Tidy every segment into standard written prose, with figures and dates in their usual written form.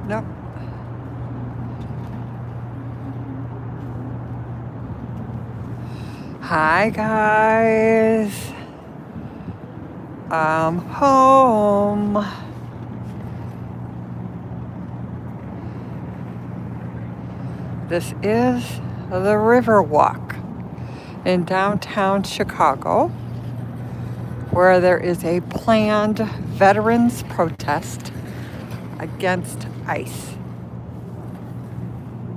Nope. Hi guys. I'm home. This is the Riverwalk in downtown Chicago, where there is a planned veterans protest against ICE.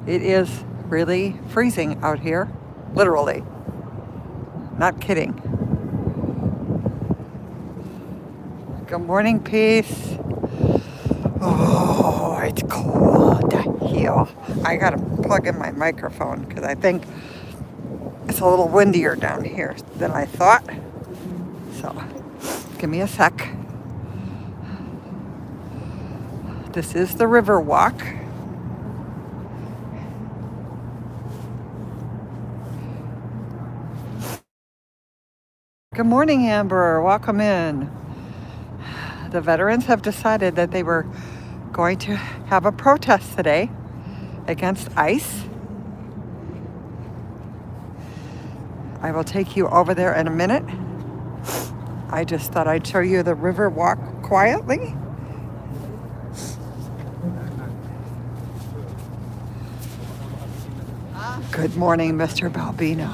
It is really freezing out here, literally. Not kidding. Good morning, peace. Oh, it's cold here. I gotta plug in my microphone because I think it's a little windier down here than I thought. So, give me a sec. This is the Riverwalk. Good morning, Amber. Welcome in. The veterans have decided that they were going to have a protest today against ICE. I will take you over there in a minute. I just thought I'd show you the Riverwalk quietly. Good morning, Mr. Balbino.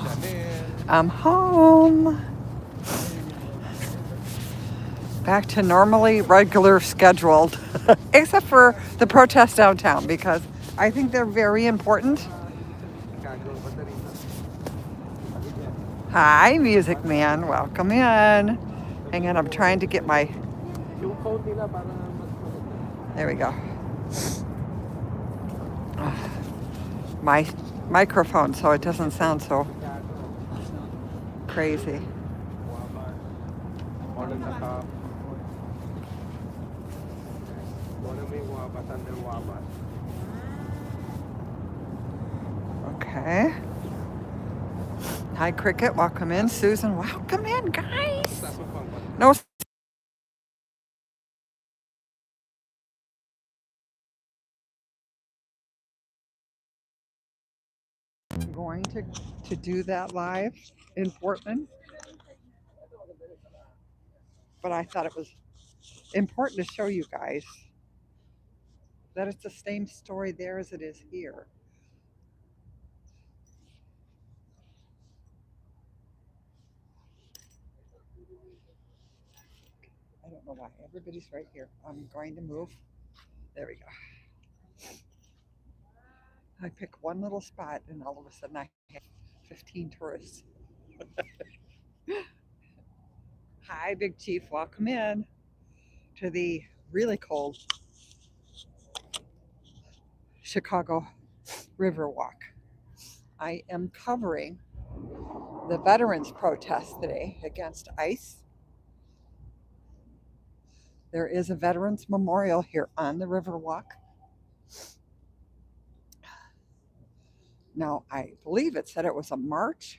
I'm home. Back to normally regular scheduled, except for the protest downtown because I think they're very important. Hi, Music Man. Welcome in. Hang on, I'm trying to get my... There we go. My microphone so it doesn't sound so crazy. Okay. Hi, Cricket. Welcome in. Susan, welcome in, guys. No. I'm going to do that live in Portland, but I thought it was important to show you guys that it's the same story there as it is here. I don't know why. Everybody's right here. I'm going to move. There we go. I pick one little spot and all of a sudden I have 15 tourists. Hi, Big Chief. Welcome in to the really cold Chicago Riverwalk. I am covering the veterans protest today against ICE. There is a veterans memorial here on the Riverwalk. Now, I believe it said it was a march,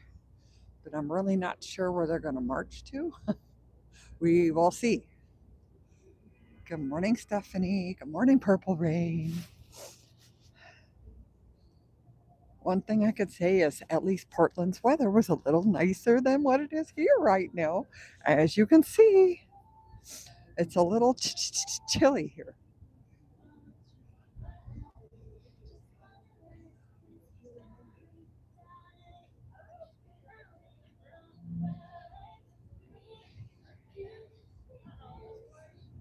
but I'm really not sure where they're going to march to. We will see. Good morning, Stephanie. Good morning, Purple Rain. One thing I could say is at least Portland's weather was a little nicer than what it is here right now. As you can see, it's a little chilly here.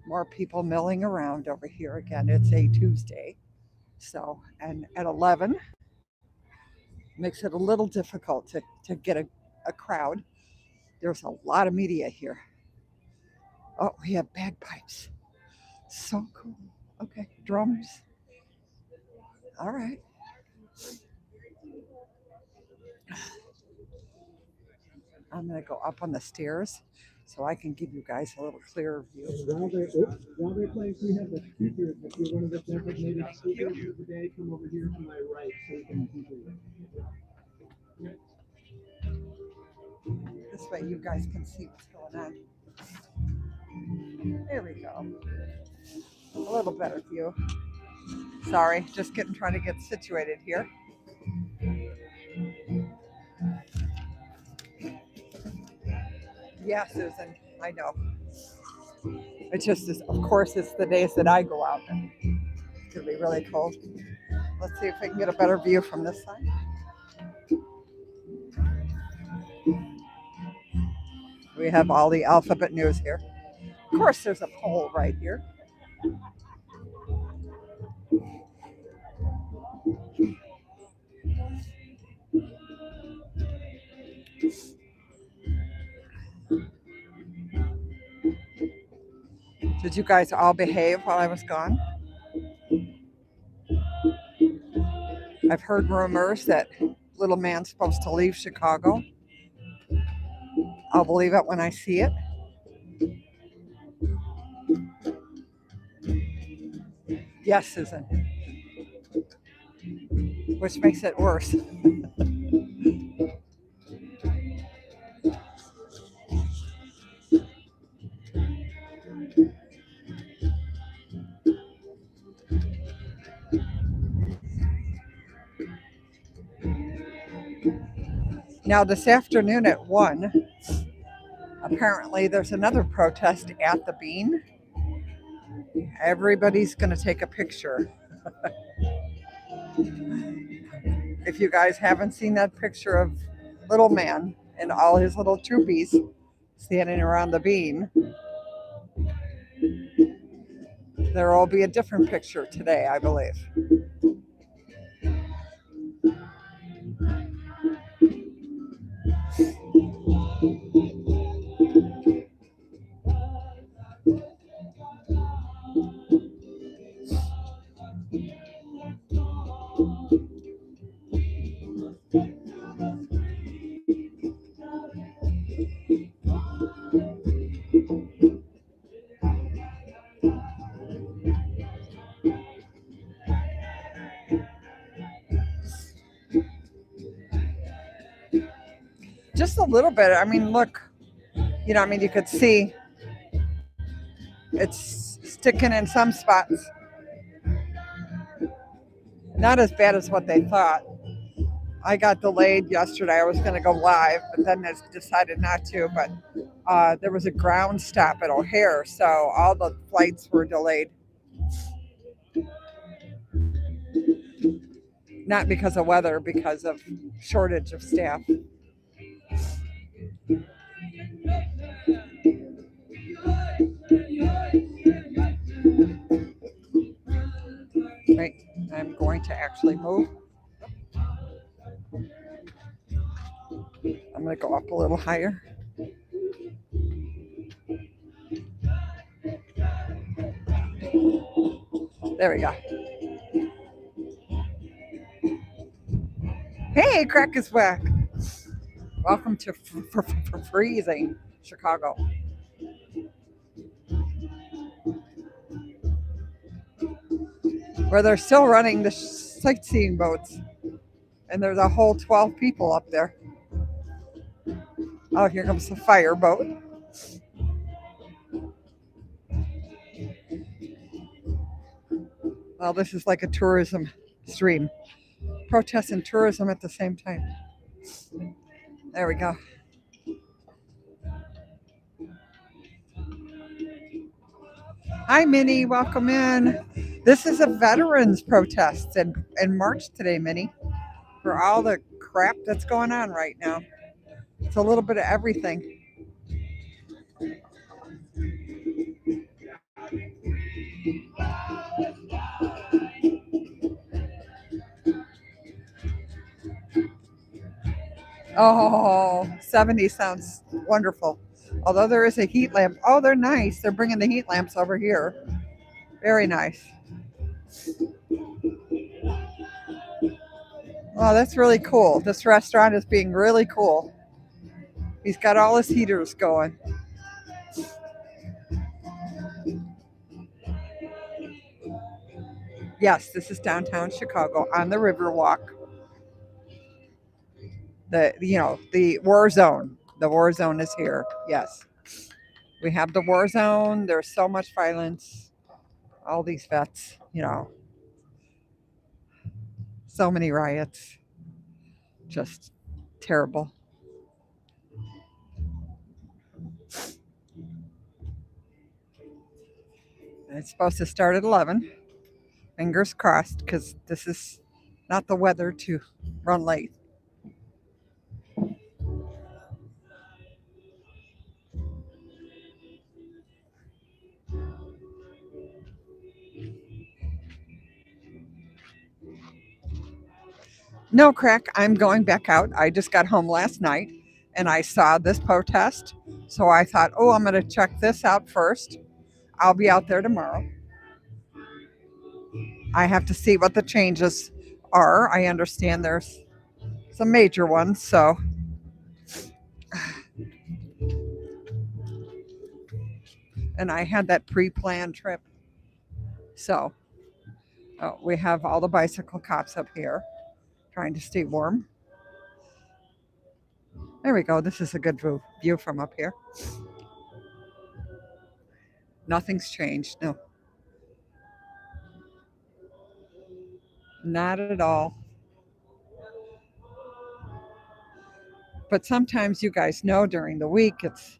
More people milling around over here again. It's a Tuesday. So, and at 11 makes it a little difficult to get a crowd. There's a lot of media here. Oh, we have bagpipes. So cool. Okay, drums. All right. I'm going to go up on the stairs so I can give you guys a little clearer view. While they're playing, we have the speakers. If you're one of the designated speakers of the day, come over here to my right so you can this way you guys can see what's going on. There we go. A little better view. Sorry, just trying to get situated here. Yeah, Susan, I know. It's just, of course, it's the days that I go out and it's going to be really cold. Let's see if we can get a better view from this side. We have all the alphabet news here. Of course, there's a poll right here. Did you guys all behave while I was gone? I've heard rumors that little man's supposed to leave Chicago. I'll believe it when I see it. Yes, Susan, which makes it worse. Now, this afternoon at 1, apparently there's another protest at the Bean. Everybody's going to take a picture. If you guys haven't seen that picture of little man and all his little troopies standing around the Bean, there will be a different picture today, I believe. Just a little bit. I mean, look, you could see it's sticking in some spots. Not as bad as what they thought. I got delayed yesterday. I was going to go live, but then I decided not to. But there was a ground stop at O'Hare, so all the flights were delayed. Not because of weather, because of shortage of staff. Right, I'm going to actually move. I'm going to go up a little higher. There we go. Hey, Crack is whack. Welcome to freezing Chicago. Where they're still running the sightseeing boats. And there's a whole 12 people up there. Oh, here comes the fire boat. Well, this is like a tourism stream. Protest and tourism at the same time. There we go. Hi, Minnie. Welcome in. This is a veterans protest in March today, Minnie, for all the crap that's going on right now. It's a little bit of everything. Oh, 70 sounds wonderful. Although there is a heat lamp. Oh, they're nice. They're bringing the heat lamps over here. Very nice. Oh, that's really cool. This restaurant is being really cool. He's got all his heaters going. Yes, this is downtown Chicago on the Riverwalk. The war zone. The war zone is here. Yes. We have the war zone. There's so much violence. All these vets. So many riots. Just terrible. And it's supposed to start at 11. Fingers crossed, because this is not the weather to run late. No, Crack, I'm going back out. I just got home last night and I saw this protest. So I thought, oh, I'm going to check this out first. I'll be out there tomorrow. I have to see what the changes are. I understand there's some major ones. So, and I had that pre planned trip. So, we have all the bicycle cops up here trying to stay warm. There we go. This is a good view from up here. Nothing's changed. No, not at all. But sometimes you guys know during the week it's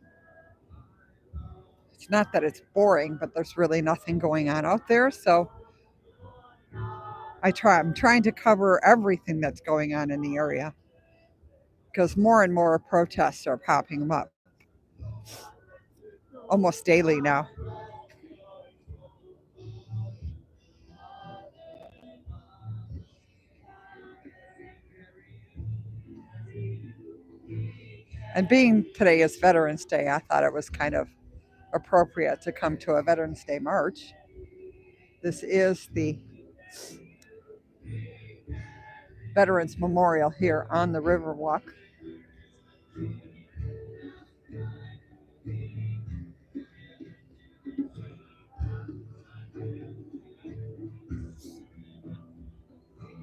not that it's boring, but there's really nothing going on out there. So I'm trying to cover everything that's going on in the area because more and more protests are popping up almost daily now. And being today is Veterans Day, I thought it was kind of appropriate to come to a Veterans Day march. This is the Veterans Memorial here on the Riverwalk.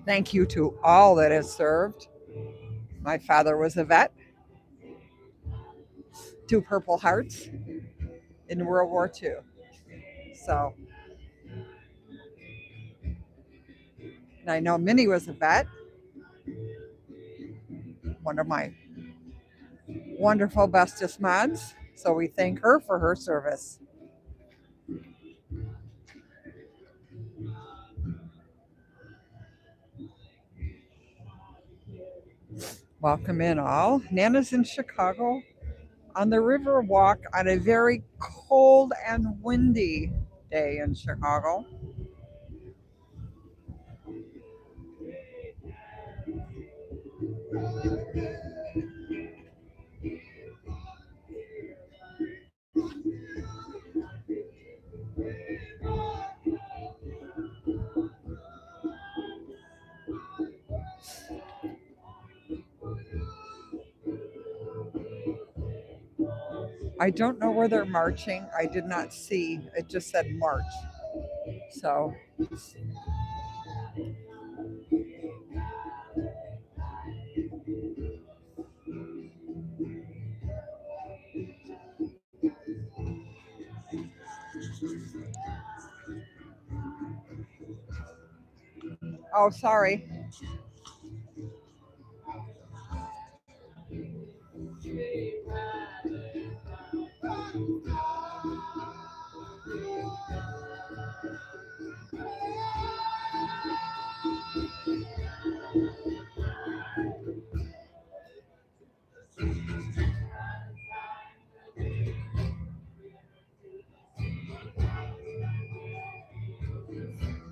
Thank you to all that has served. My father was a vet, 2 Purple Hearts in World War II. So, and I know Minnie was a vet, one of my wonderful bestest mods. So we thank her for her service. Welcome in all. Nana's in Chicago on the Riverwalk on a very cold and windy day in Chicago. I don't know where they're marching. I did not see. It just said march. So, oh, sorry.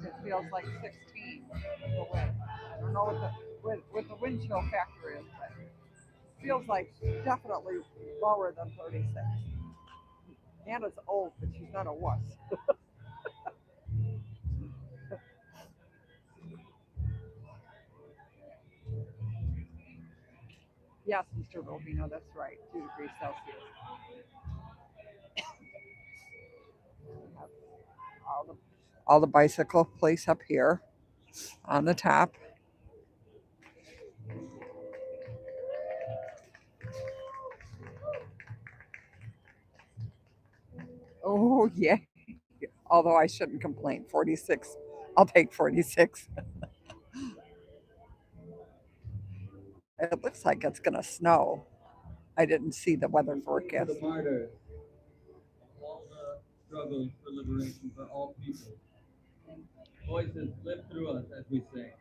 It feels like 16 with the wind. I don't know what the wind chill factor is, but it feels like definitely lower than 36. Nana's old, but she's not a wuss. Yes, Mr. Rubino, that's right. 2 degrees Celsius. All the bicycle place up here on the top. Oh yeah. Although I shouldn't complain. 46. I'll take 46. It looks like it's going to snow. I didn't see the weather We sing to forecast. the martyrs of all the struggles for liberation for all people. Voices lift through us as we sing.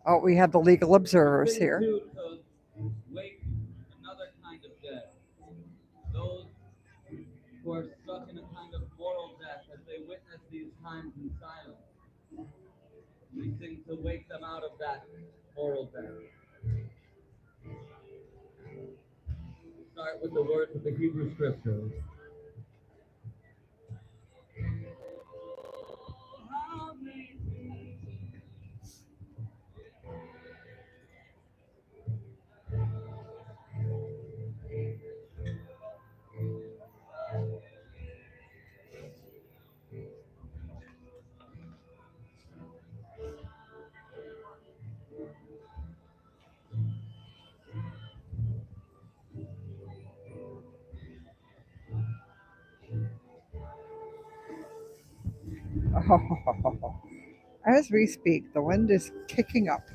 Oh, we have the legal We observers sing here. to wake another kind of dead. Those who are stuck in a kind of moral death as they witness these times in silence. We sing to wake them out of that moral death. Start with the words of the Hebrew scriptures. As we speak, the wind is kicking up.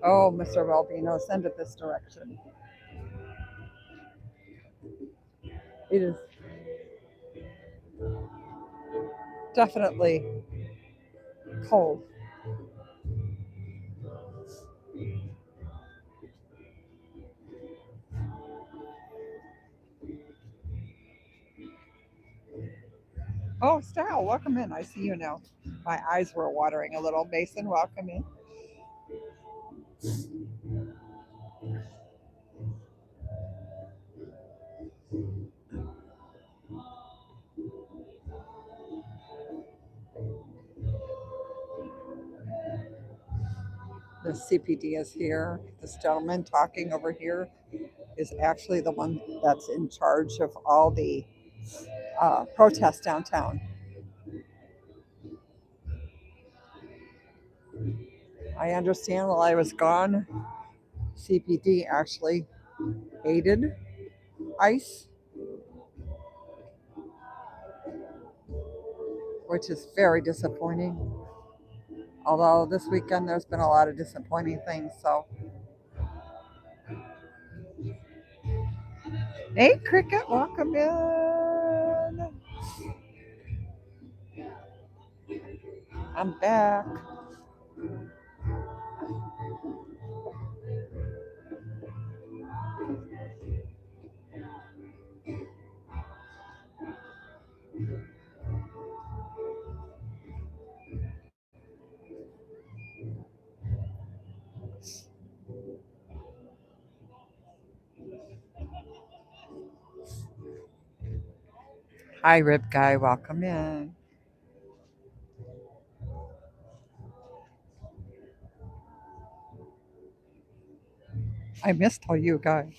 Oh, Mr. Valvino, send it this direction. It is definitely cold. Oh, Stal, welcome in. I see you now. My eyes were watering a little. Mason, welcome in. The CPD is here. This gentleman talking over here is actually the one that's in charge of all the protests downtown. I understand while I was gone, CPD actually aided ICE, which is very disappointing. Although this weekend there's been a lot of disappointing things. So, hey, Cricket, welcome in. I'm back. Hi, Rib Guy, welcome in. I missed all you guys.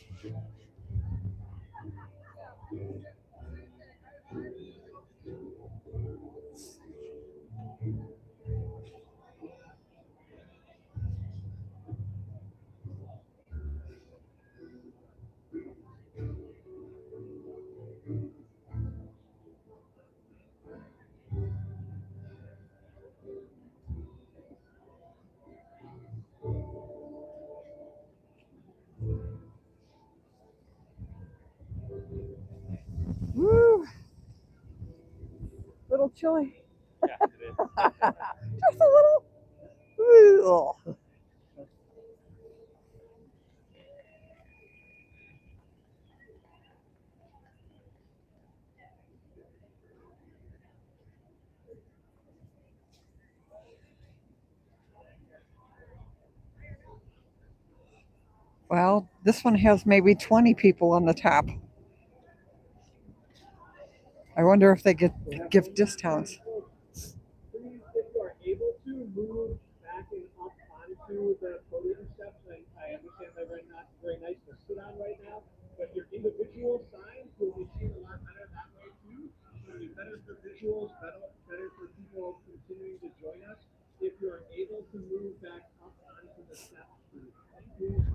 Woo, little chilly. Yeah, it is. Just a little. Woo. Well, this one has maybe 20 people on the top. I wonder if they get give discounts. Please, if you are able to, move back and up onto the podium steps. I understand they're not very nice to sit on right now, but your individual signs will be seen a lot better that way too. It'll be better for visuals, better for people continuing to join us. If you are able to move back up onto the steps, please. Thank you.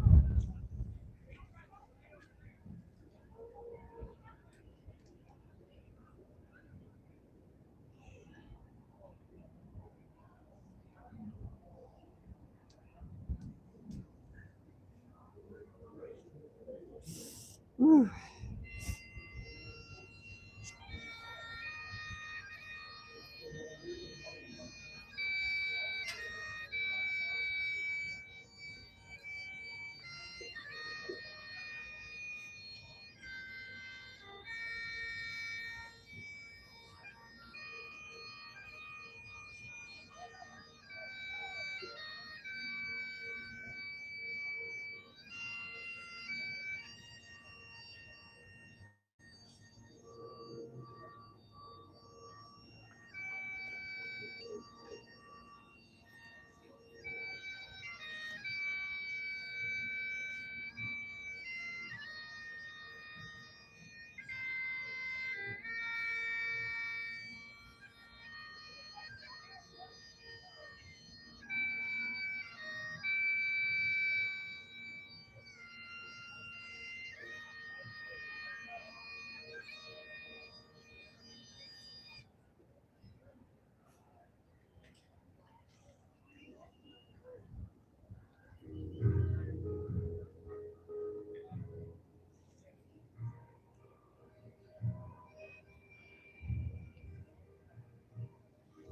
Ooh,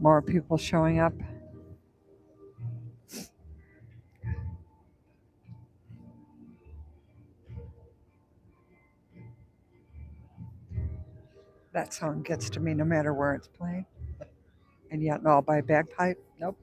more people showing up. That song gets to me no matter where it's playing. And yet, no, I'll buy a bagpipe. Nope.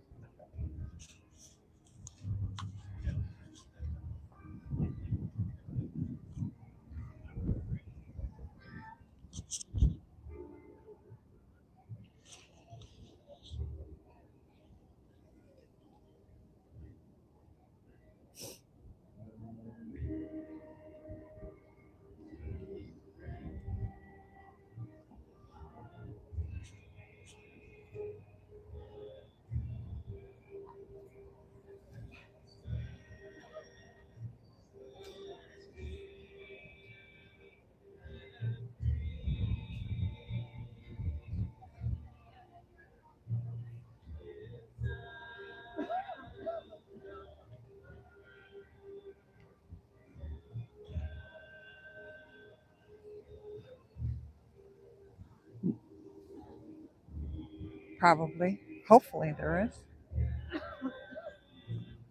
Probably. Hopefully there is.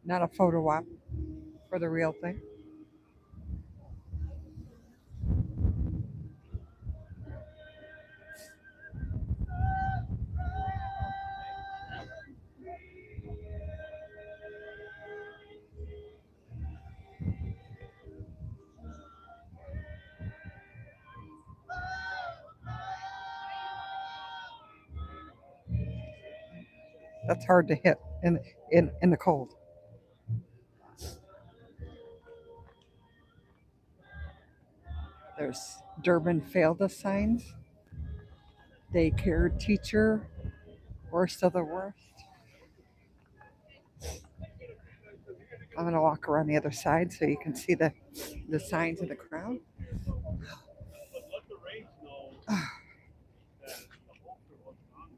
Not a photo op for the real thing. That's hard to hit in the cold. There's Durban failed us signs. Daycare teacher, worst of the worst. I'm gonna walk around the other side so you can see the signs in the crowd. But let the race know that the holster wasn't on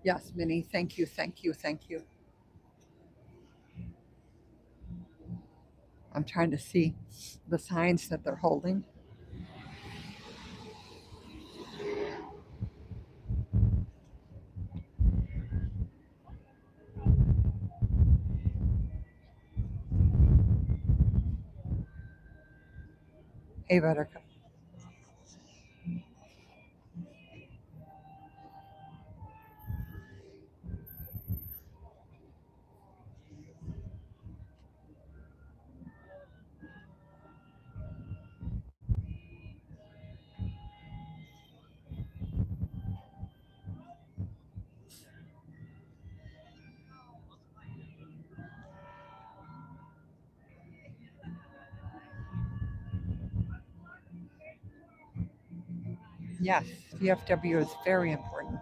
Yes, Minnie. Thank you. Thank you. Thank you. I'm trying to see the signs that they're holding. Hey, Buttercup. Yes, VFW is very important.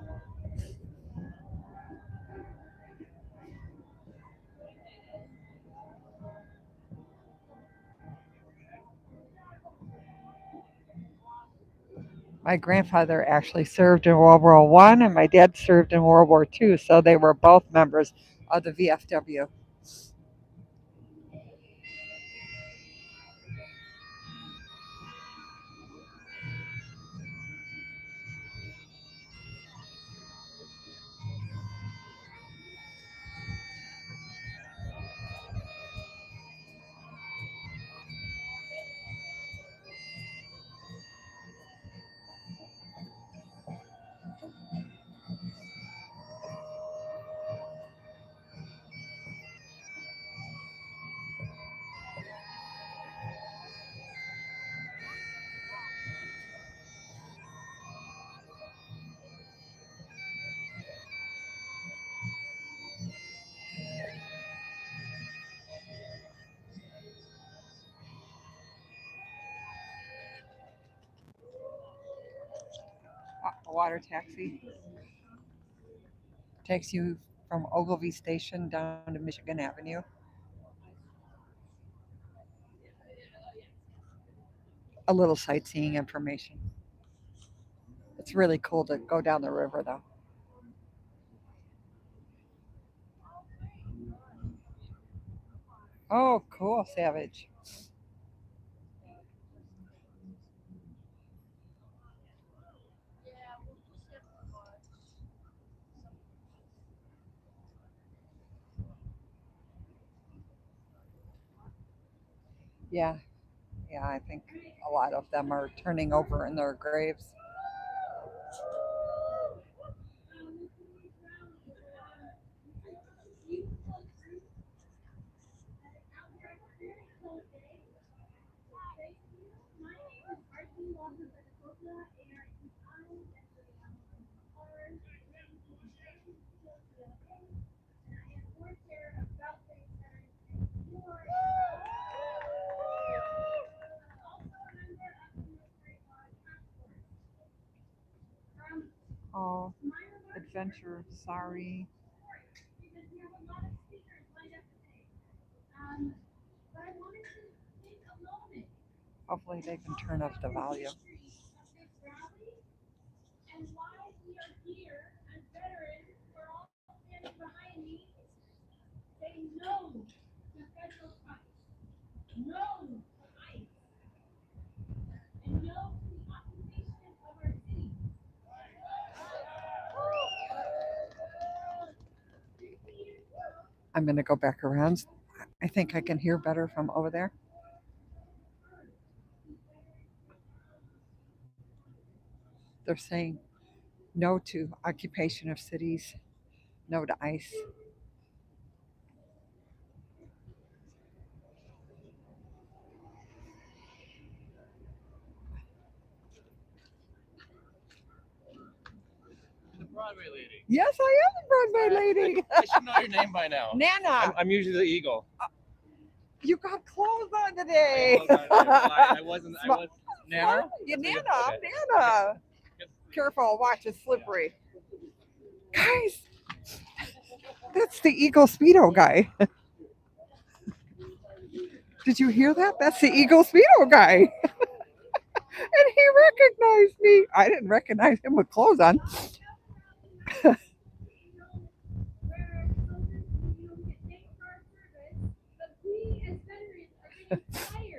My grandfather actually served in World War One, and my dad served in World War Two, so they were both members of the VFW. A water taxi takes you from Ogilvie Station down to Michigan Avenue. A little sightseeing information. It's really cool to go down the river, though. Oh, cool, Savage. Yeah, yeah, I think a lot of them are turning over in their graves. Oh, adventure, sorry. Hopefully they can turn up the volume. I'm going to go back around. I think I can hear better from over there. They're saying no to occupation of cities, no to ICE. The Broadway lady. Yes, I am the Broadway lady. I should know your name by now. Nana, I'm usually the eagle. you got clothes on I today. got clothes on today. Well, I wasn't. I was Nana. You That's Nana, okay. Nana. Good. Careful, watch, it's slippery. Guys, that's the Eagle Speedo guy. Did you hear that? That's the Eagle Speedo guy. And he recognized me. I didn't recognize him with clothes on.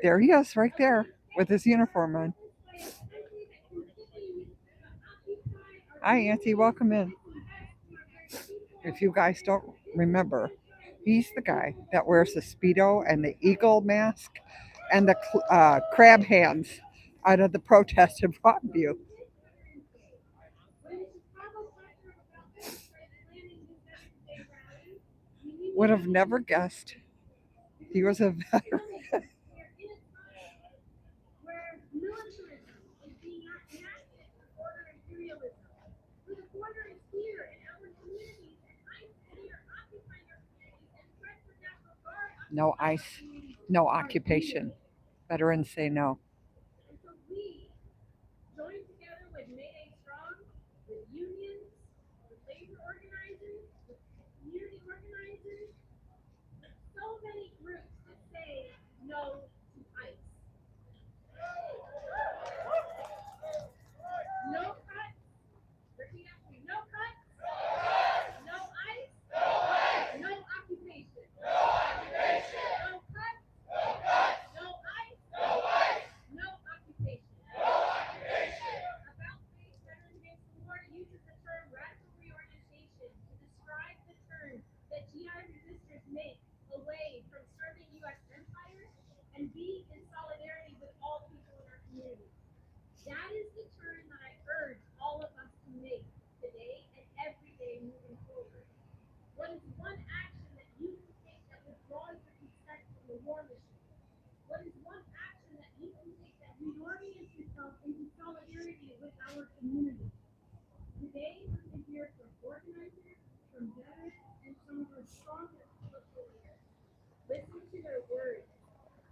There he is, right there, with his uniform on. Hi, Auntie. Welcome in. If you guys don't remember, he's the guy that wears the Speedo and the eagle mask and the crab hands out of the protest in Broadview. Would have never guessed he was a veteran. No ICE, no occupation. Veterans say no. That is the turn that I urge all of us to make today and every day moving forward. What is one action that you can take that withdraws your consent from the war machine? What is one action that you can take that reorients yourself into solidarity with our community? Today, we're going to hear from organizers, from veterans, and some of our strongest political leaders. Listen to their words,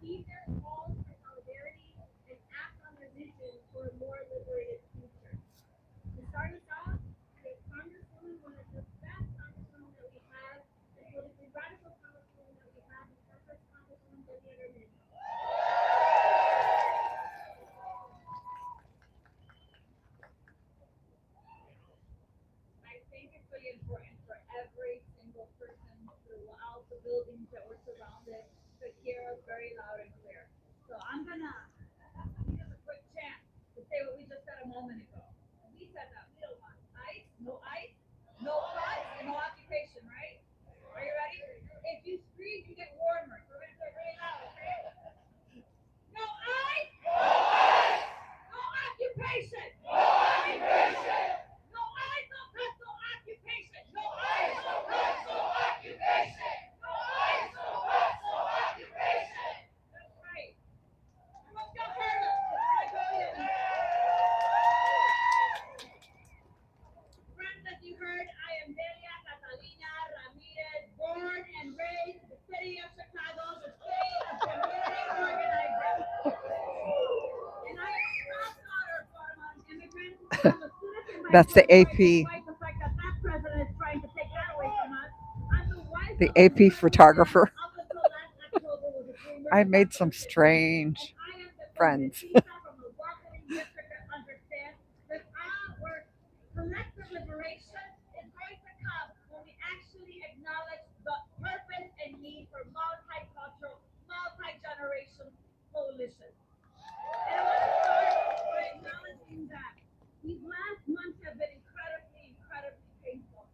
heed their calls for solidarity, and act on their vision for a more liberated future. To start us off, we have Congresswoman, one of the best congresswomen that we have, the politically radical congresswoman that we have, and our first Congresswoman, Debbie Ederman. I think it's really important for every single person throughout the buildings that we're surrounded to hear us very loud and clear. So I'm gonna give us a quick chance to say what we just said a moment ago. We said that we don't want ice, no cuts, and no occupation, right? Are you ready? If you scream, you get warmer. So we're gonna say it really loud, okay? No ice, no occupation. No ice, no cuts, no occupation. No ice, no cuts, no occupation. No ice, no cuts, no occupation. That's right. I hope y'all heard us. Friends, as you heard, I am Delia Catalina Ramirez, born and raised in the city of Chicago, the city of community organizing. And I am a proud daughter of Guatemalan immigrants. I'm a citizen by That's the birthright, AP, despite the fact that that president is trying to take that away from us. I'm the wife the of a AP Guatemalan man photographer. up until last October was a dreamer I and made that's what some I'm saying. And strange I am the friends. congresista from the Washington district that understands that our collective liberation is going to come when we actually acknowledge the purpose and need for multicultural, multi-generational coalitions. And I want to start by acknowledging that these last months have been incredibly, incredibly painful.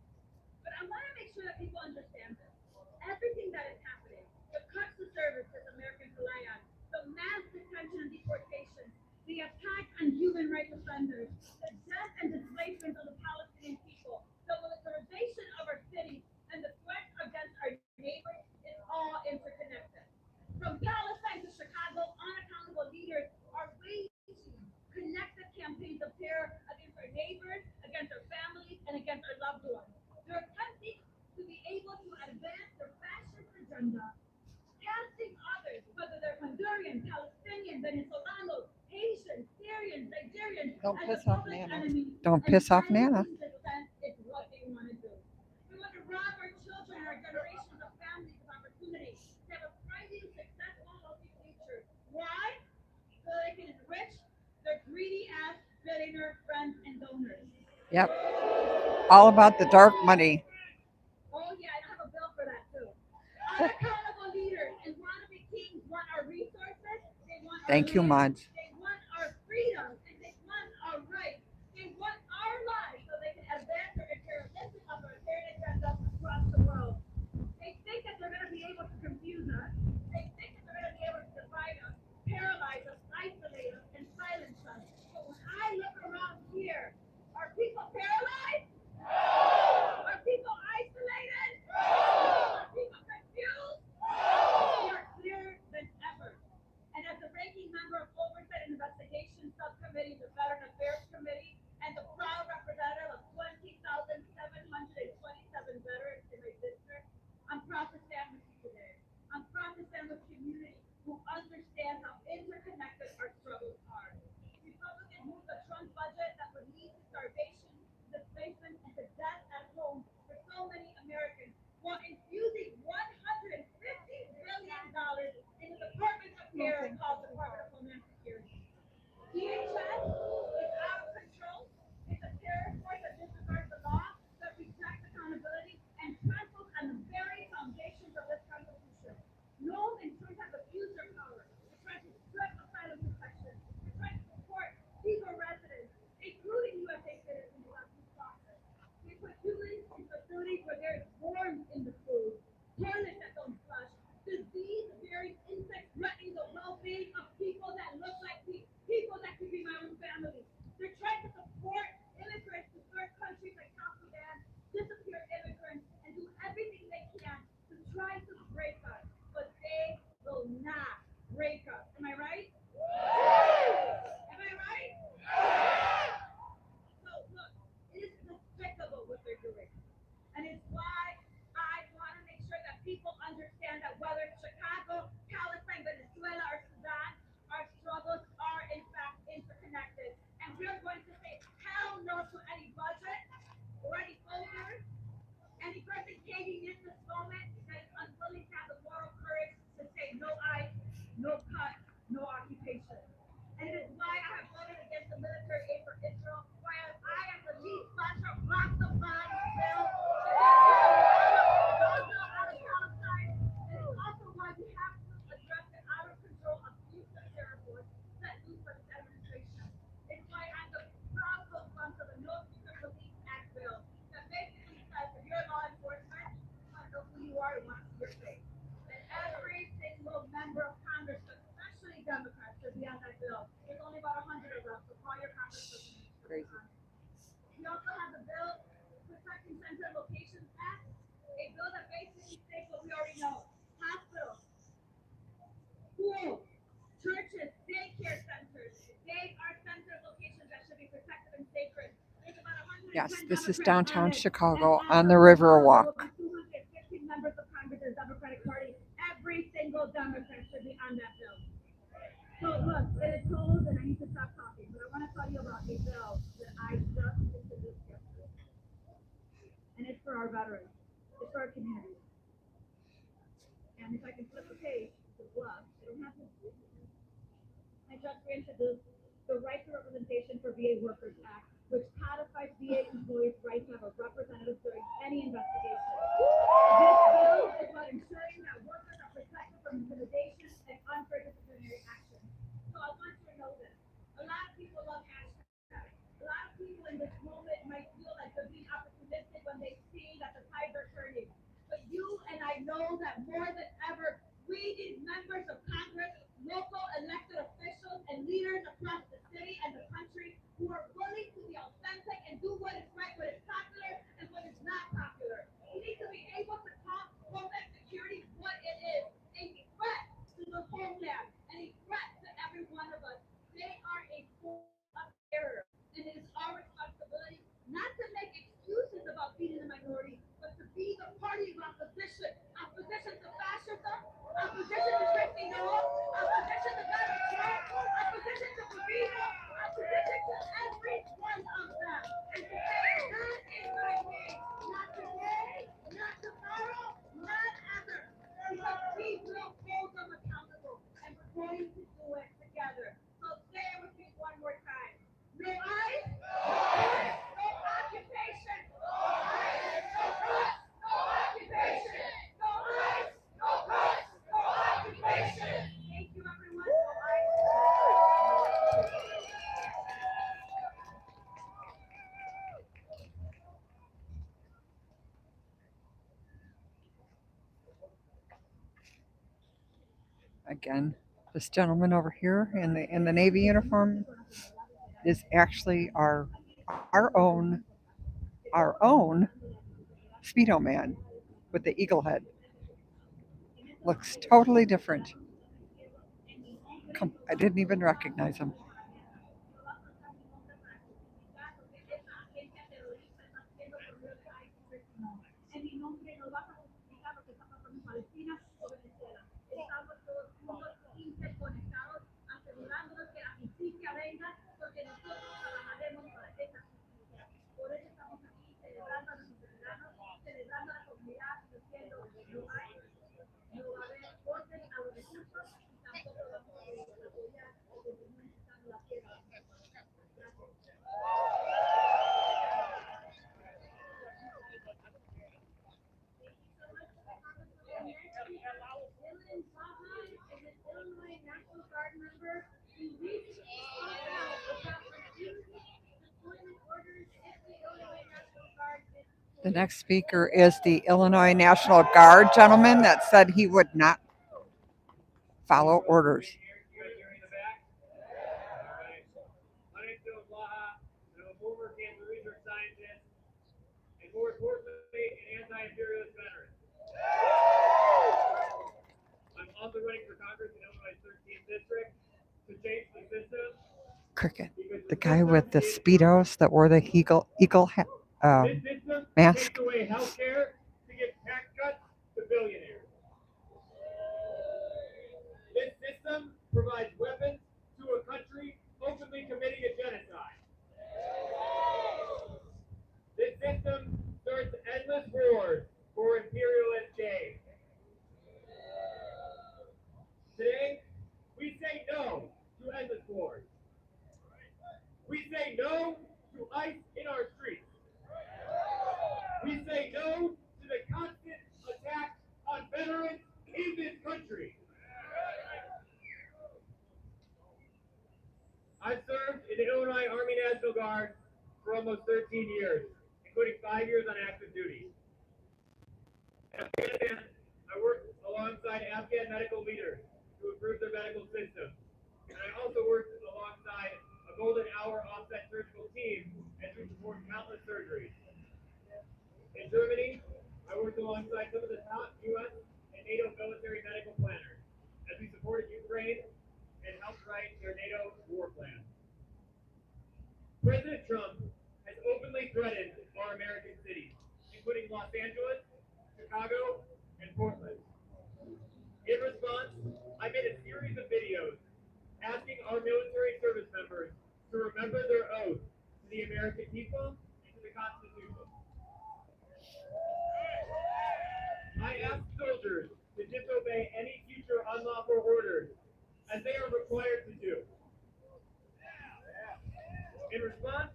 But I want to make sure that people understand this. Everything that is happening, the cuts to services Americans rely on, the mass detention and deportation, the attack on human rights offenders, the death and displacement of the Palestinian people, the militarization of our cities, and the threats against our neighbors is all interconnected. From Palestine to Chicago, unaccountable leaders are waging connected campaigns of terror against our neighbors, against our families, and against our loved ones. They're attempting to be able to advance their fascist agenda, casting others, whether they're Honduran, Palestinian, Venezolanos, Haitians, Syrians, Nigerians, Don't as the piss off public Nana. enemy, Don't and piss off Nana. silencing dissent is what they want to do. They want to rob our children and our generations of families of opportunity to have a thriving, successful, healthy future. Why? So they can enrich their greedy ass billionaire friends and donors. Yep. All about the dark money. Oh yeah, and I have a bill for that too. Unaccountable leaders and wannabe kings want our resources, they want our Thank you, land, Maj. they want our freedom, and they want our rights. They want our lives so they can advance their imperialistic authoritarian agenda across the world. They think that they're going to be able to confuse us. They think that they're going to be able to divide us, paralyze us, isolate us, and silence us. But when I look around here, are people paralyzed? Are people isolated? Are people confused? We are clearer than ever. And as the ranking member of Oversight and Investigation Subcommittee, the Veteran Affairs Committee, and the proud representative of 20,727 veterans in my district, I'm proud to stand with you today. I'm proud to stand with community who understand how interconnected our struggles are. Republicans moved a Trump budget that would lead to starvation, displacement, and to death at home for so many Americans, while infusing $150 billion in the Department of Terror called the Department of Homeland Security. DHS is out of control. It's a terrorist force that disregards the law, that rejects accountability, and tramples on the very foundations of this Constitution. Noam and Trump have abused their power. They're trying to strip asylum protection. They're trying to support legal residents, including USA citizens without due process. They put humans in facilities where there's worms in the food, toilets that don't flush, disease-bearing insects threatening the well-being of Crazy. We also have the bill Protecting Center Locations Act, a bill that basically states what we already know. Hospitals, schools, churches, daycare centers, they are center locations that should be protected and sacred. There's about Yes, 110 this is Democrats downtown on it. And Chicago as on of the tomorrow, there will Riverwalk. be 215 members of Congress of the Democratic Party. Every single Democrat should be on that bill. So look, it is told, and I need to stop talking, but I want to tell you about a bill that I just introduced yesterday. And it's for our veterans. It's for our community. And if I can flip the page, the glove, I don't have to. I just reintroduced the Right to Representation for VA Workers Act, which codifies VA employees' right to have a representative during any investigation. This bill is about ensuring that workers are protected from intimidation and unfair disciplinary action. So I want you to know this. A lot of people love hashtags. A lot of people in this moment might feel like they're being opportunistic when they see that the tides are turning. But you and I know that more than ever, we need members of Congress, local elected officials, and leaders across the city and the country who are willing to be authentic and do what is right, what is popular, and what is not popular. We need to be able to call Homeland Security what it is, a threat to the homeland and a threat to every one of us. They are a force of terror, and it is our responsibility not to make excuses about being in the minority, but to be the party of opposition. Opposition to fascism, opposition to Christy Noel, opposition to Donald Trump, opposition to Burisma, opposition to every one of them. And to say that is my name. Not today, not tomorrow, not ever. Because we will hold them accountable. And we're going to do it together. So say it with me one more time. No ICE, no occupation. No ICE, no cuts, no occupation. No ICE, no cuts, no occupation. Thank you, everyone. No ICE. Again, this gentleman over here in the Navy uniform is actually our own Speedo man with the eagle head. Looks totally different. I didn't even recognize him. En mi nombre no vas a justificar lo que está pasando en Palestina o Venezuela. Estamos todos juntos interconectados, asegurándonos que la justicia venga, porque nosotros trabajaremos para esa justicia. Por eso estamos aquí celebrando a nuestros veteranos, celebrando a la comunidad, diciendo no hay, no va a haber cortes a los recursos y tampoco vamos a apoyar o continuar necesitando la tierra. The next speaker is the Illinois National Guard gentleman that said he would not follow orders. Here in the back. All right. My name's Dylan Blaha. I'm a former cancer research scientist, and more importantly, an anti-imperialist veteran. I'm also running for Congress in Illinois' 13th district to change the system. Cricket, the guy with the Speedos that wore the eagle This system mask. takes away health care to give tax cuts to billionaires. This system provides weapons to a country openly committing a genocide. This system starts endless wars for imperialist gain. Today, we say no to endless wars. We say no to ICE in our streets. We say no to the constant attacks on veterans in this country. I've served in the Illinois Army National Guard for almost 13 years, including 5 years on active duty. In Afghanistan, I worked alongside Afghan medical leaders to improve their medical system. And I also worked alongside a golden hour offset President Trump has openly threatened our American cities, including Los Angeles, Chicago, and Portland. In response, I made a series of videos asking our military service members to remember their oath to the American people and to the Constitution. I asked soldiers to disobey any future unlawful orders, as they are required to do. In response,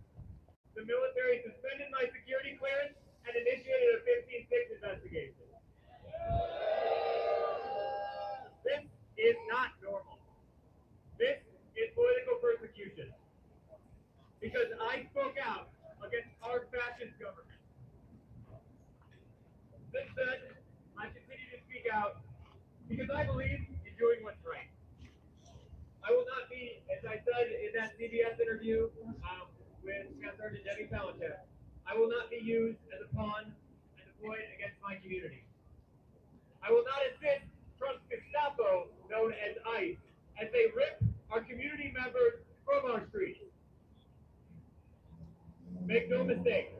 the military suspended my security clearance and initiated a 15-6 investigation. This is not normal. This is political persecution. Because I spoke out against our fascist government. Since then, I continue to speak out because I believe in doing what's right. I will not be, as I said in that CBS interview with Staff Sergeant Debbie Pelichek, I will not be used as a pawn and deployed against my community. I will not assist Trump's Gestapo, known as ICE, as they rip our community members from our streets. Make no mistake,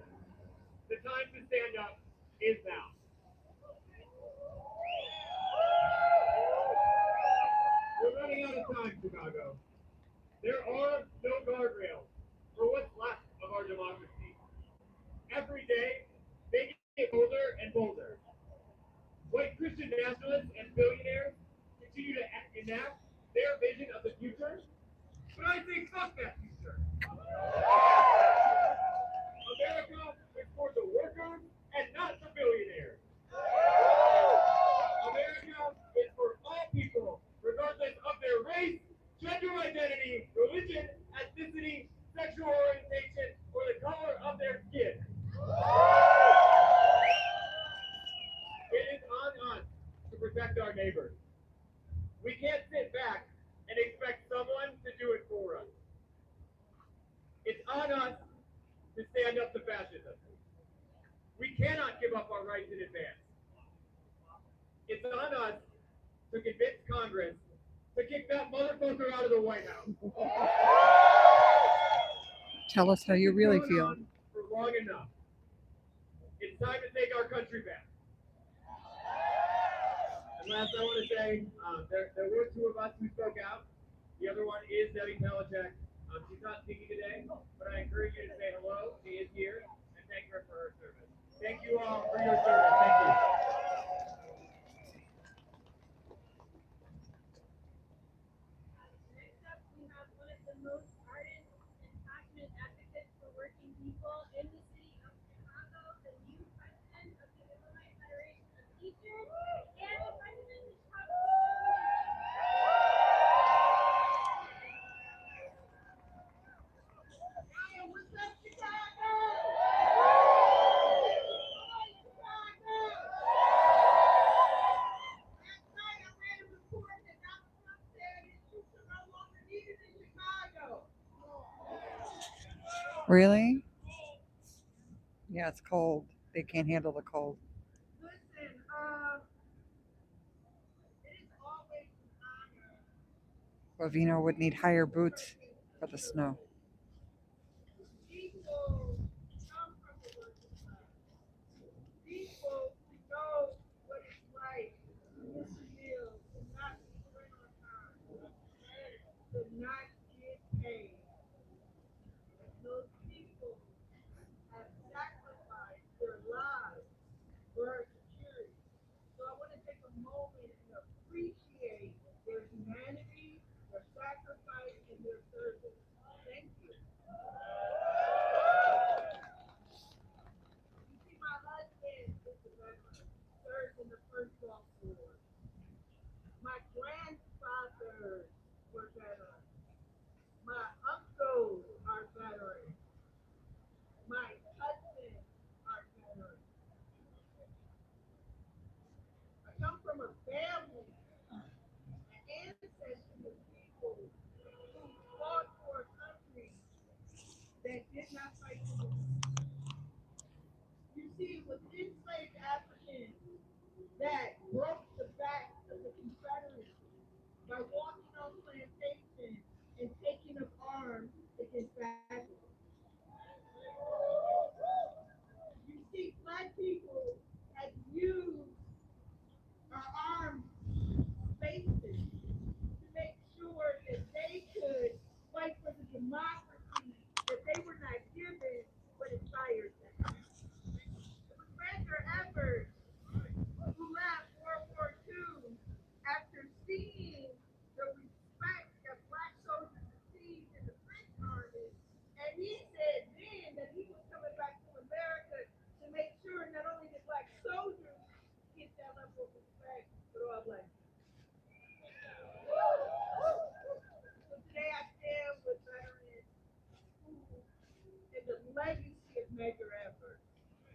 the time to stand up is now. We're running out of time, Chicago. There are no guardrails for what's left of our democracy. Every day, they get bolder and bolder. White Christian nationalists and billionaires continue to enact their vision of the future, but I say fuck that future. America is for the workers and not the billionaires. America is for all people, regardless of their race, gender identity, religion, ethnicity, sexual orientation, or the color of their skin. It is on us to protect our neighbors. We can't sit back and expect someone to do it for us. It's on us to stand up to fascism. We cannot give up our rights in advance. It's on us to convince Congress to kick that motherfucker out of the White House. Tell us how you really It's feel. gone on for long enough. It's time to take our country back. And last, I want to say there were two of us who spoke out. The other one is Debbie Pelichek. She's not speaking today, but I encourage you to say hello. She is here, and thank her for her service. Thank you all for your service. Thank you. Next up, we have one of the most ardent and passionate advocates for working people in the city of Chicago, the new president of the Illinois Federation of Teachers, and the president of Chicago. Hey, what's up, Chicago? Hey, Chicago! Last night I read a report that Donald Trump said his troops are no longer needed in Chicago. Really? Yeah, it's cold. They can't handle the cold. Listen, it is always an honor. Rovino would need higher boots for the snow. People come from the working class. People who know what it's like to miss a meal, to not be rent on time, to not get paid. Those people have sacrificed their lives for our security. So I want to take a moment and appreciate their humanity, their sacrifice, and their service. Thank you. You see, my husband is a veteran, served in the First Gulf War. My grandfathers were veterans. My uncles are veterans. My cousins are veterans. I come from a family, an ancestry of people who fought for a country that did not fight for them. You see, it was enslaved Africans that broke the back of the Confederacy by walking on plantations and taking up arms against fascists. legacy of major effort.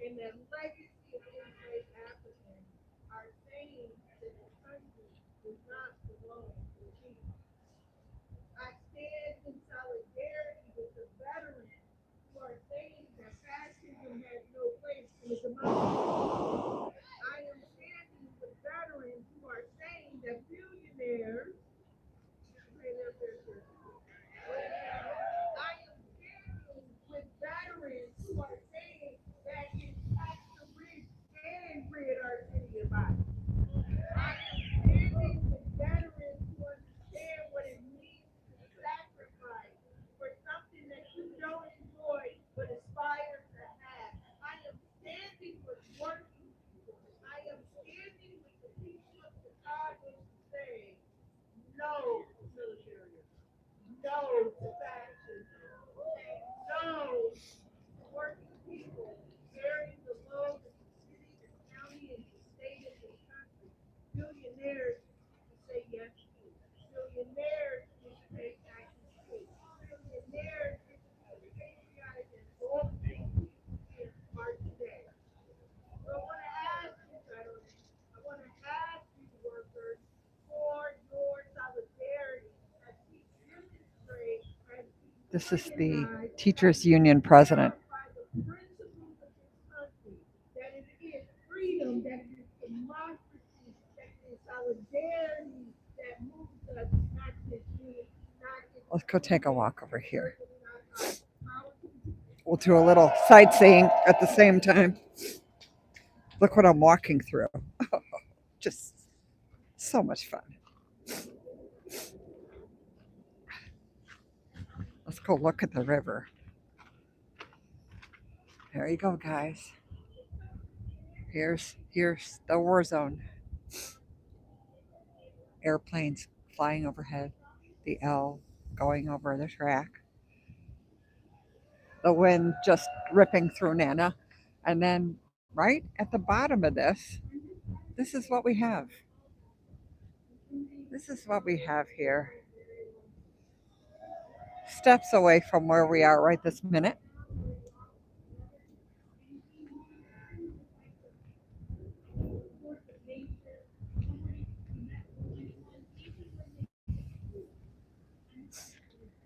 And that legacy of enslaved Africans are saying that the country does not belong to the people. I stand in solidarity with the veterans who are saying that fascism has no place in a democracy. I am standing with veterans who are saying that billionaires pay their fair share of taxes. I am standing with veterans who are saying that it's tax the rich and rid our city of violence. I am standing with veterans who understand what it means to sacrifice for something that you don't enjoy but aspire to have. I am standing with working people. I am standing with the people of Chicago to say no to militarism, no to fascism, and no to working people bearing the load of the city, the county, and the state of this country. Billionaires to say yes to. Billionaires to pay taxes to. Billionaires to be the patriotic and bold things we are today. So I want to ask you, veterans, I want to ask you, workers, for your solidarity as we demonstrate, as we This is the recognize, as teachers we union president. verify the principles of this country, that it is freedom, that it is democracy, that it is solidarity that moves us, not disunity, not Let's go take a exclusion, walk over here. not politics. We'll do a little sightseeing at the same time. Look what I'm walking through. Just so much fun. Let's go look at the river. There you go, guys. Here's the war zone. Airplanes flying overhead. The L going over the track. The wind just ripping through Nana. And then right at the bottom of this is what we have. This is what we have here. Steps away from where we are right this minute.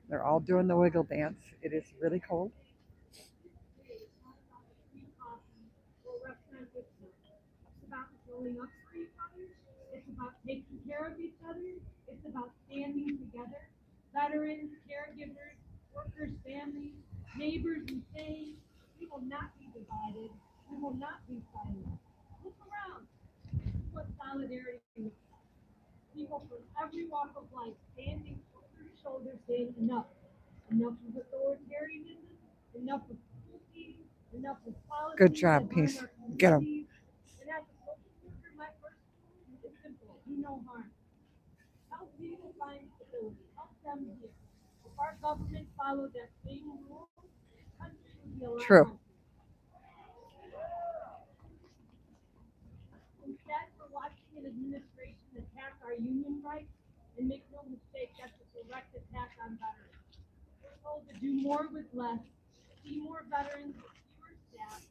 They're all doing the wiggle dance. It is really cold. It's about showing up for each other. It's about taking care of each other. It's about standing together. Veterans, caregivers, workers, families, neighbors, and saying, we will not be divided. We will not be silent. Look around. This is what solidarity looks like. People from every walk of life standing shoulder to shoulder saying enough. Enough of authoritarianism, enough of cruelty, enough of Good policies that job, harm Peace. our Get them. communities. And as a social worker, my first rule is simple: do no harm. Help people find stability. Help them here. If our government followed that same rule, this country would be a lot True. healthier. Instead, we're watching an administration attack our union rights, and make no mistake, that's a direct attack on veterans. We're told to do more with less, see more veterans with fewer staff,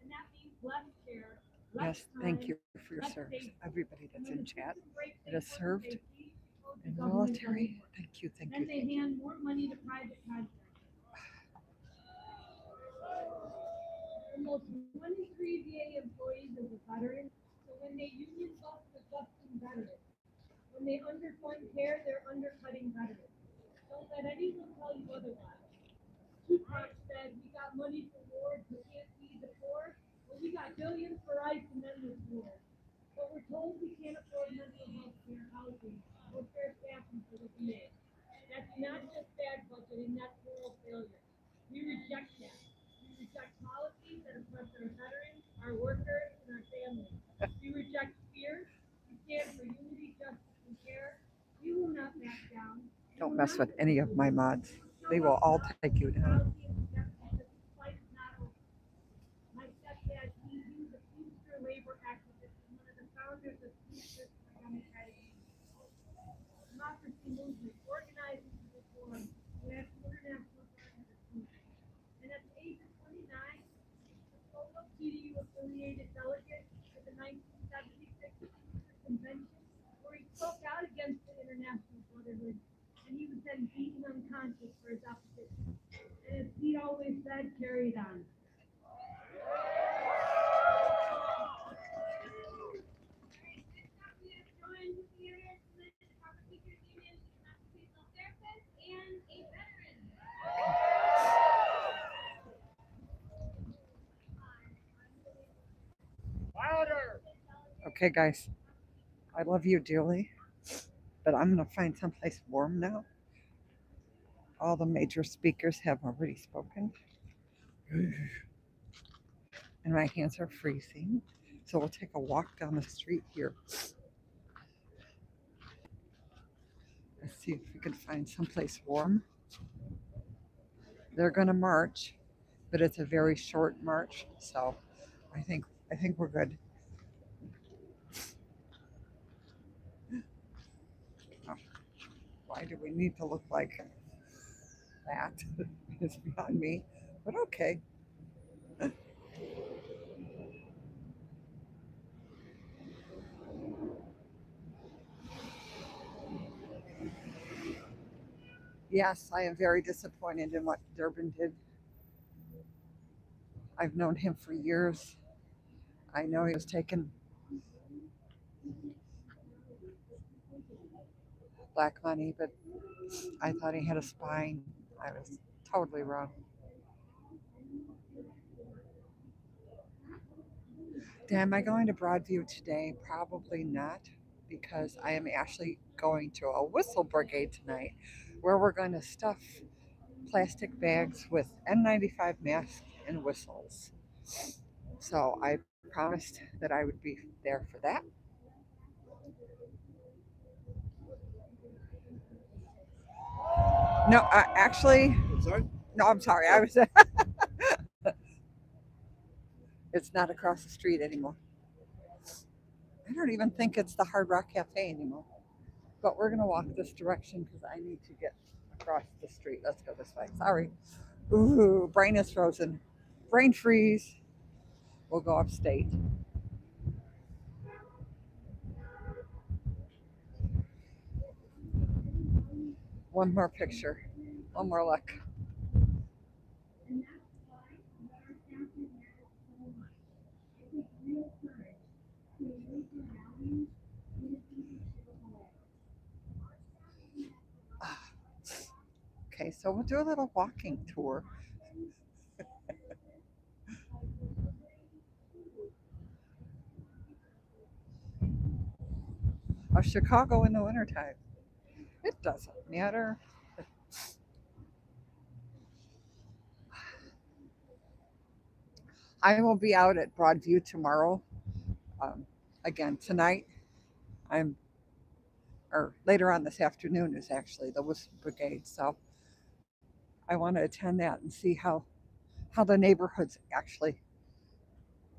and that means less care, less Yes, thank time, you for your less service. safety. Everybody And that's when in the chat system breaks that has down served safety, we told the in the government doesn't military. work. Thank you, thank Then you, they thank you. hand more money to private contractors. Almost 1 in 3 VA employees is a veteran, so when they union bust, they're busting veterans. When they underfund care, they're undercutting veterans. Don't let anyone tell you otherwise. Tupac said, we got money for wars, we can't feed the poor. Well, we got billions for ICE and endless wars. But we're told we can't afford mental health care, housing, or fair staffing for the VA. That's not just bad budgeting, that's moral failure. We reject that. We reject policies that oppress our veterans, our workers, and our families. We reject fear. We stand for unity, justice, and care. We will not back down. Don't mess with any of my mods. They will all take you down. My stepdad, he was a Teamster labor activist and one of the founders of Teamsters for Democratic Union. Democracy movement, organizing to reform, last international guard of the team. And at the age of 29, nominated delegate to the 1976 convention, where he spoke out against the International Brotherhood, and he was then beaten unconscious for his opposition. And as Pete always said, carried on. Okay, guys, I love you dearly, but I'm going to find someplace warm now. All the major speakers have already spoken, and my hands are freezing. So we'll take a walk down the street here. Let's see if we can find someplace warm. They're going to march, but it's a very short march, so I think we're good. Oh, why do we need to look like that? It's beyond me, but okay. Yes, I am very disappointed in what Durbin did. I've known him for years. I know he was taking black money, but I thought he had a spine. I was totally wrong. Am I going to Broadview today? Probably not, because I am actually going to a whistle brigade tonight where we're going to stuff plastic bags with N95 masks and whistles. So I promised that I would be there for that. No, actually, Sorry? no, I'm sorry. I was. It's not across the street anymore. I don't even think it's the Hard Rock Cafe anymore. But we're gonna walk this direction because I need to get across the street. Let's go this way. Sorry. Ooh, brain is frozen. Brain freeze. We'll go upstate. One more picture. One more look. Okay, so we'll do a little walking tour. Of Chicago in the wintertime. It doesn't matter. I will be out at Broadview tomorrow. Um, again, tonight, I'm, or later on this afternoon is actually the Whistle Brigade. So I want to attend that and see how the neighborhoods actually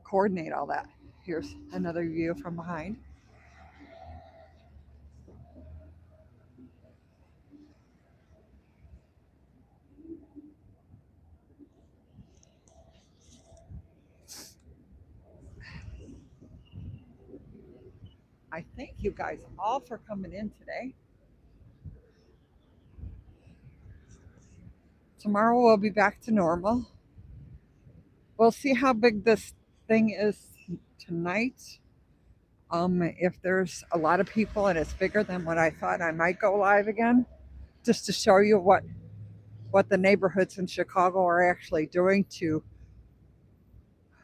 coordinate all that. Here's another view from behind. I thank you guys all for coming in today. Tomorrow we'll be back to normal. We'll see how big this thing is tonight. If there's a lot of people and it's bigger than what I thought, I might go live again just to show you what the neighborhoods in Chicago are actually doing to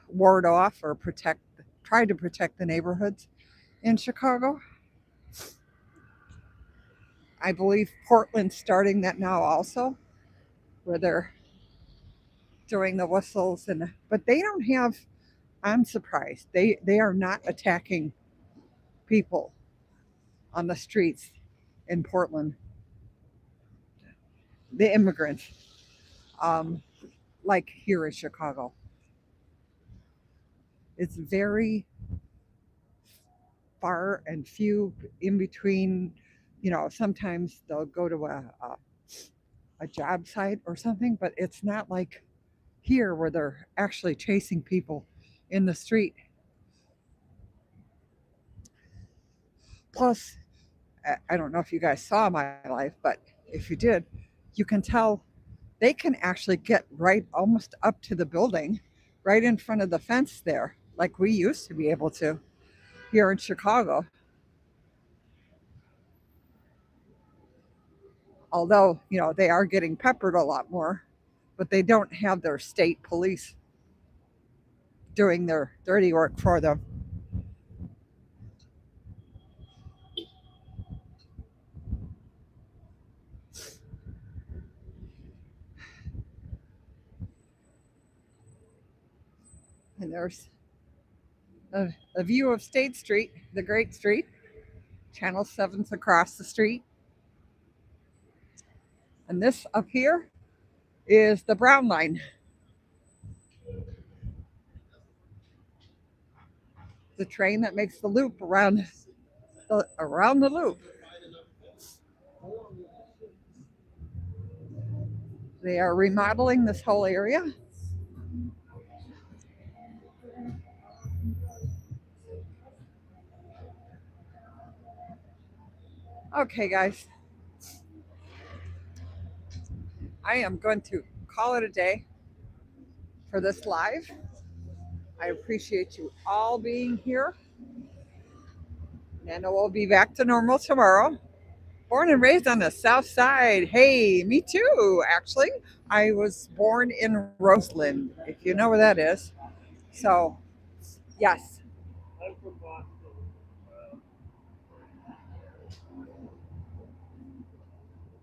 ward off or try to protect the neighborhoods in Chicago. I believe Portland's starting that now also, where they're doing the whistles but they don't have. I'm surprised they are not attacking people on the streets in Portland, the immigrants, um, like here in Chicago. It's very far and few in between. Sometimes they'll go to a job site or something, but it's not like here where they're actually chasing people in the street Plus, I don't know if you guys saw my life, but if you did, you can tell they can actually get right almost up to the building, right in front of the fence there, like we used to be able to here in Chicago. Although, they are getting peppered a lot more, but they don't have their state police doing their dirty work for them. And there's a view of State Street, the Great Street. Channel 7's across the street. And this up here is the Brown Line, the train that makes the loop around the loop. They are remodeling this whole area. Okay, guys, I am going to call it a day for this live. I appreciate you all being here. Nana will be back to normal tomorrow. Born and raised on the south side. Hey, me too, actually. I was born in Roseland, if you know where that is. So, yes. I'm from Boston.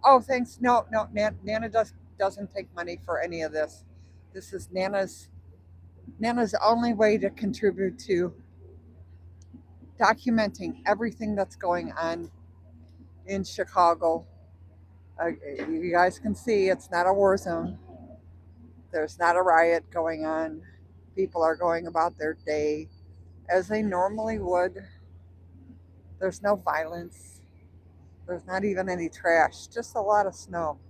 Oh, thanks. No, no, Nana doesn't take money for any of this. This is Nana's only way to contribute to documenting everything that's going on in Chicago. You guys can see it's not a war zone. There's not a riot going on. People are going about their day as they normally would. There's no violence. There's not even any trash, just a lot of snow.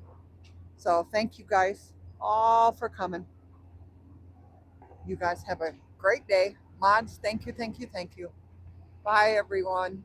So thank you guys all for coming. You guys have a great day. Mods, thank you, thank you, thank you. Bye, everyone.